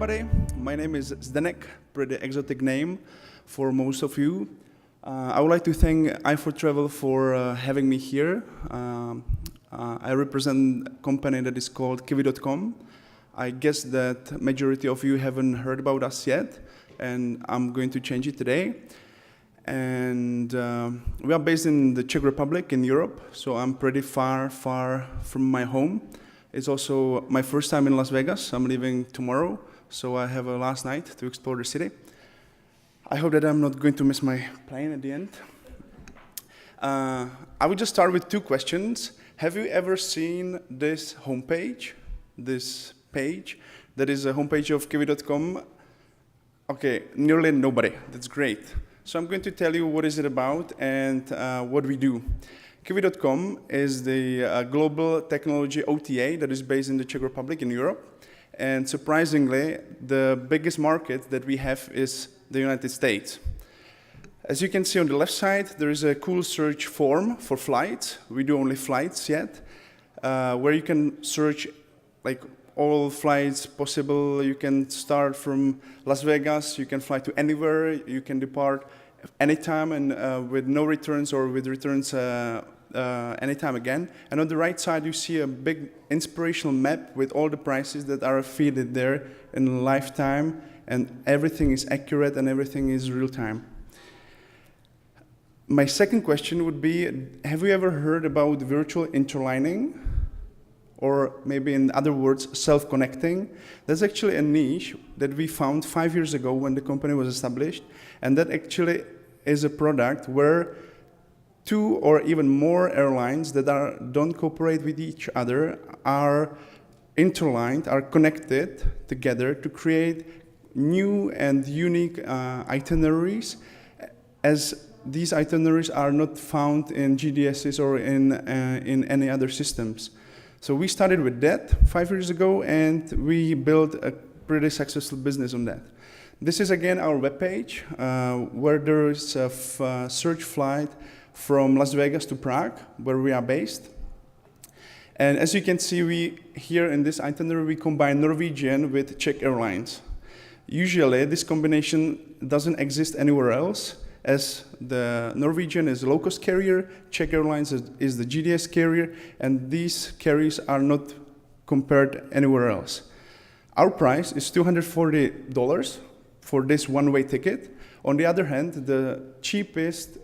everybody. My name is Zdenek, pretty exotic name for most of you. I would like to thank EyeforTravel for having me here. I represent a company that is called Kiwi.com. I guess that majority of you haven't heard about us yet, and I'm going to change it today. And we are based in the Czech Republic in Europe, so I'm pretty far from my home. It's also my first time in Las Vegas. I'm leaving tomorrow, so I have a last night to explore the city. I hope that I'm not going to miss my plane at the end. I will just start with two questions. Have you ever seen this homepage? This page? That is a homepage of Kiwi.com. Okay, nearly nobody. That's great. So I'm going to tell you what is it about and what we do. Kiwi.com is the global technology OTA that is based in the Czech Republic in Europe. And surprisingly, the biggest market that we have is the United States. As you can see on the left side, there is a cool search form for flights. We do only flights yet, where you can search like all flights possible. You can start from Las Vegas, you can fly to anywhere, you can depart anytime and with no returns or with returns anytime again. And on the right side, you see a big inspirational map with all the prices that are feeded there in lifetime, and everything is accurate and everything is real time. My second question would be, have you ever heard about virtual interlining? Or maybe in other words, self-connecting? That's actually a niche that we found 5 years ago when the company was established, and that actually is a product where two or even more airlines that don't cooperate with each other are interlined, are connected together to create new and unique itineraries, as these itineraries are not found in GDSs or in any other systems. So we started with that 5 years ago, and we built a pretty successful business on that. This is again our webpage, where there is a search flight from Las Vegas to Prague, where we are based. And as you can see, here in this itinerary, we combine Norwegian with Czech Airlines. Usually, this combination doesn't exist anywhere else, as the Norwegian is a low-cost carrier, Czech Airlines is the GDS carrier, and these carriers are not compared anywhere else. Our price is $240 for this one-way ticket. On the other hand, the cheapest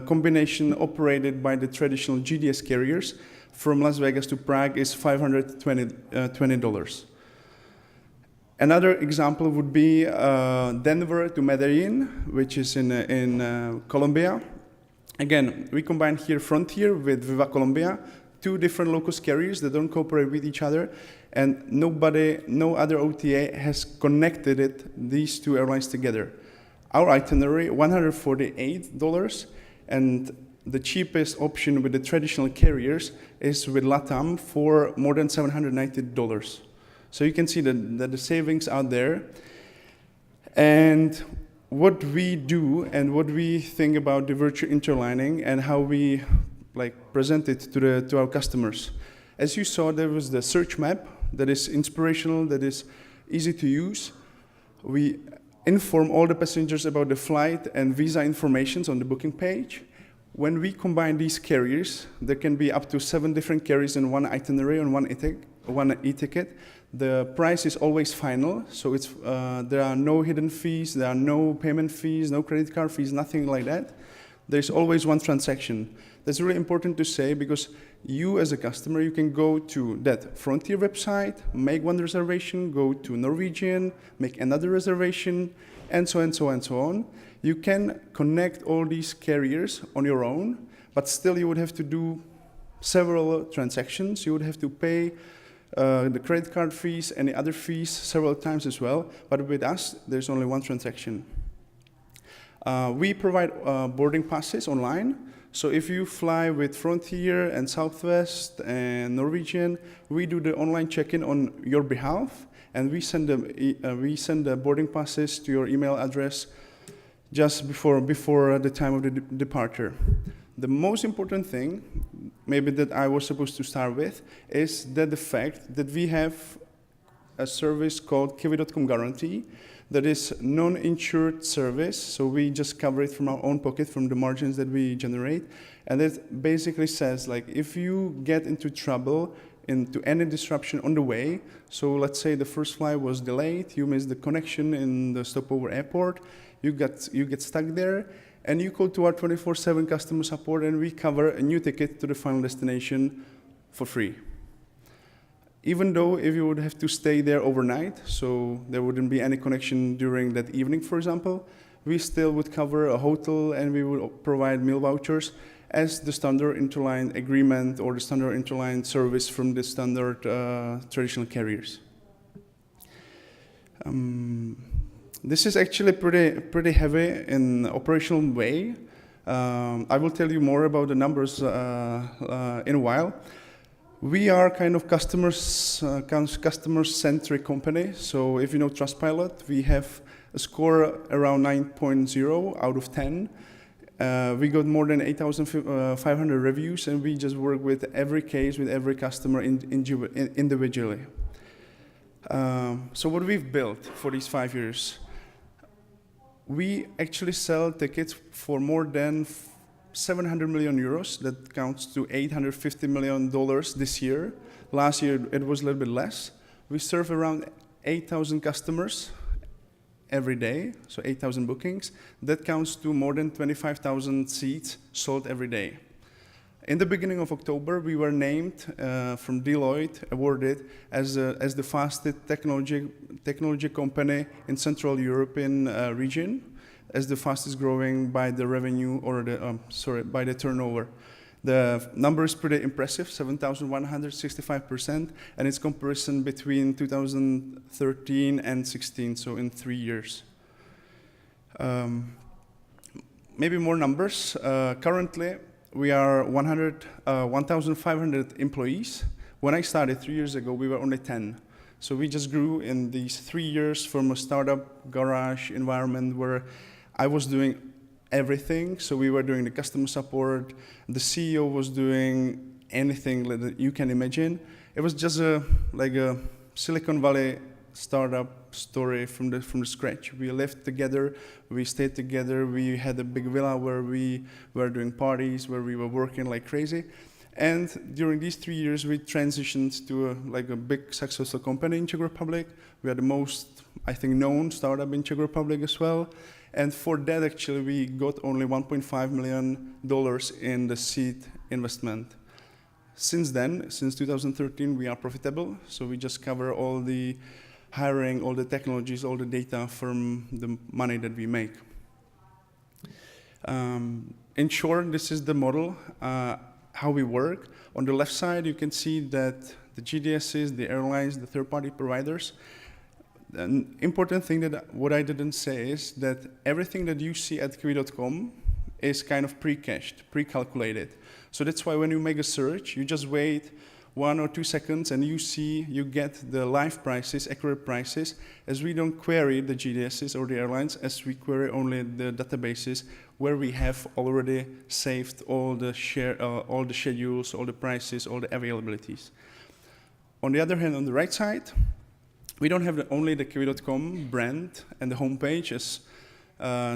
combination operated by the traditional GDS carriers from Las Vegas to Prague is $520. Another example would be Denver to Medellin, which is in Colombia. Again, we combine here Frontier with Viva Colombia, two different low-cost carriers that don't cooperate with each other, and no other OTA has connected these two airlines together. Our itinerary, $148, and the cheapest option with the traditional carriers is with LATAM for more than $790. So you can see that the savings are there. And what we do and what we think about the virtual interlining and how we present it to our customers. As you saw, there was the search map that is inspirational, that is easy to use. We inform all the passengers about the flight and visa informations on the booking page. When we combine these carriers, there can be up to 7 different carriers in one itinerary on one e-ticket. The price is always final, so there are no hidden fees, there are no payment fees, no credit card fees, nothing like that. There's always one transaction. That's really important to say, because you as a customer, you can go to that Frontier website, make one reservation, go to Norwegian, make another reservation, and so on and so on and so on. You can connect all these carriers on your own, but still you would have to do several transactions. You would have to pay the credit card fees, any other fees several times as well, but with us, there's only one transaction. We provide boarding passes online, so if you fly with Frontier and Southwest and Norwegian, we do the online check-in on your behalf, and we send the boarding passes to your email address just before the time of the departure. The most important thing, maybe that I was supposed to start with, is that the fact that we have a service called Kiwi.com Guarantee that is non-insured service. So we just cover it from our own pocket, from the margins that we generate. And it basically says, like, if you get into trouble, into any disruption on the way, so let's say the first flight was delayed, you missed the connection in the stopover airport, you get stuck there, and you call to our 24/7 customer support, and we cover a new ticket to the final destination for free. Even though if you would have to stay there overnight, so there wouldn't be any connection during that evening, for example, we still would cover a hotel and we would provide meal vouchers as the standard interline agreement or the standard interline service from the standard traditional carriers. This is actually pretty heavy in operational way. I will tell you more about the numbers in a while. We are kind of customer-centric company. So if you know Trustpilot, we have a score around 9.0 out of 10. We got more than 8,500 reviews, and we just work with every case, with every customer individually. So what we've built for these 5 years, we actually sell tickets for more than 700 million euros. That counts to $850 million this year. Last year, it was a little bit less. We serve around 8,000 customers every day, so 8,000 bookings. That counts to more than 25,000 seats sold every day. In the beginning of October, we were named from Deloitte, awarded as the fastest technology company in Central European region, as the fastest growing by the revenue or by the turnover. The number is pretty impressive, 7,165%, and it's comparison between 2013 and 16, so in 3 years. Maybe more numbers. Currently, we are 1,500 employees. When I started 3 years ago, we were only 10. So we just grew in these 3 years from a startup garage environment where I was doing everything. So we were doing the customer support. The CEO was doing anything that you can imagine. It was just like a Silicon Valley startup story from the scratch. We lived together, we stayed together, we had a big villa where we were doing parties, where we were working like crazy. And during these 3 years, we transitioned to a big successful company in Czech Republic. We are the most, I think, known startup in Czech Republic as well. And for that, actually, we got only $1.5 million in the seed investment. Since then, since 2013, we are profitable. So we just cover all the hiring, all the technologies, all the data from the money that we make. In short, this is the model, how we work. On the left side, you can see that the GDSs, the airlines, the third-party providers. An important thing that what I didn't say is that everything that you see at Kiwi.com is kind of pre-cached, pre-calculated. So that's why when you make a search, you just wait 1 or 2 seconds and you get the live prices, accurate prices, as we don't query the GDSs or the airlines, as we query only the databases where we have already saved all the schedules, all the prices, all the availabilities. On the other hand, on the right side, we don't have only the Kiwi.com brand and the homepage, as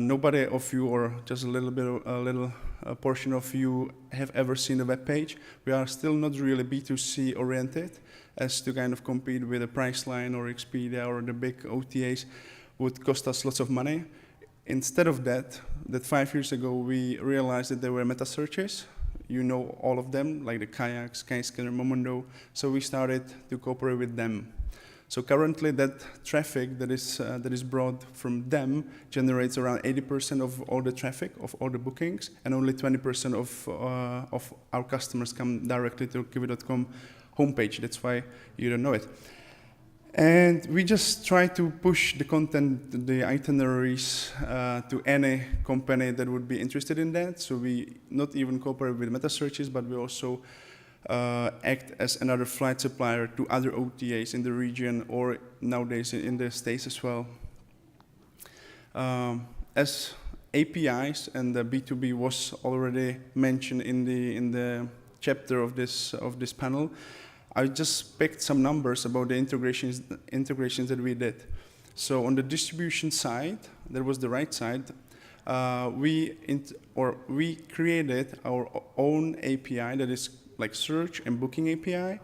nobody of you, or just a little portion of you, have ever seen the web page. We are still not really B2C oriented, as to kind of compete with a Priceline or Expedia or the big OTAs would cost us lots of money. Instead of that 5 years ago, we realized that there were meta searches. You know all of them, like the Kayak, Skyscanner, Momondo. So we started to cooperate with them. So currently, that traffic that is brought from them generates around 80% of all the traffic, of all the bookings, and only 20% of our customers come directly to Kiwi.com homepage. That's why you don't know it. And we just try to push the content, the itineraries, to any company that would be interested in that. So we not even cooperate with meta searches, but we also act as another flight supplier to other OTAs in the region, or nowadays in the States as well. As APIs and the B2B was already mentioned in the chapter of this panel, I just picked some numbers about the integrations that we did. So on the distribution side, that was the right side, we created our own API that is like search and booking API,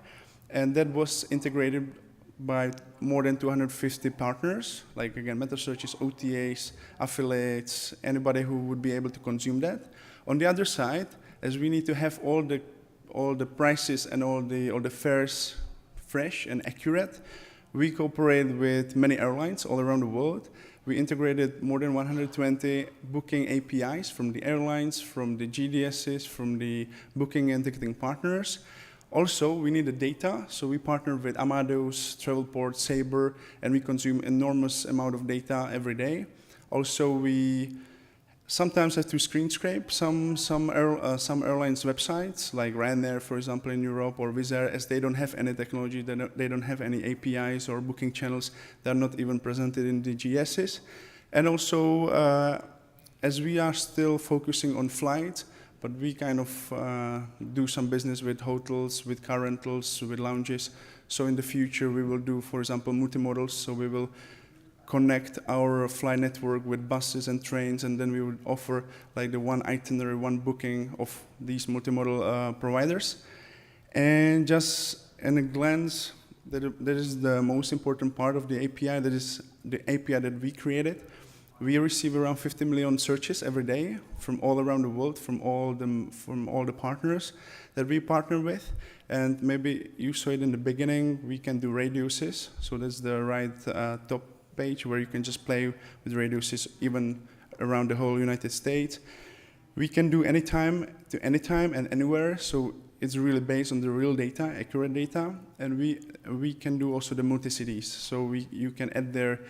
and that was integrated by more than 250 partners, like again, meta searches, OTAs, affiliates, anybody who would be able to consume that. On the other side, as we need to have all the prices and all the fares fresh and accurate, we cooperate with many airlines all around the world. We integrated more than 120 booking APIs from the airlines, from the GDSs, from the booking and ticketing partners. Also, we need the data, so we partner with Amadeus, Travelport, Sabre, and we consume enormous amount of data every day. Also, we sometimes have to screen scrape some airlines' websites, like Ryanair, for example, in Europe, or Wizz Air, as they don't have any technology, they don't have any APIs or booking channels. They're not even presented in the GSs. And also, as we are still focusing on flights, but we kind of do some business with hotels, with car rentals, with lounges. So in the future, we will do, for example, multimodals. So we will connect our flight network with buses and trains, and then we would offer like the one itinerary, one booking of these multimodal providers. And just in a glance, that is the most important part of the API. That is the API that we created. We receive around 50 million searches every day from all around the world, from all the partners that we partner with. And maybe you saw it in the beginning, we can do radiuses. So that's the right top page where you can just play with radiuses even around the whole United States. We can do anytime to anytime and anywhere. So it's really based on the real data, accurate data. And we can do also the multi-cities. So you can add there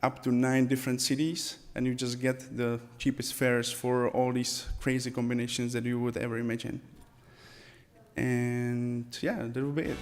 up to 9 different cities, and you just get the cheapest fares for all these crazy combinations that you would ever imagine. And yeah, that will be it.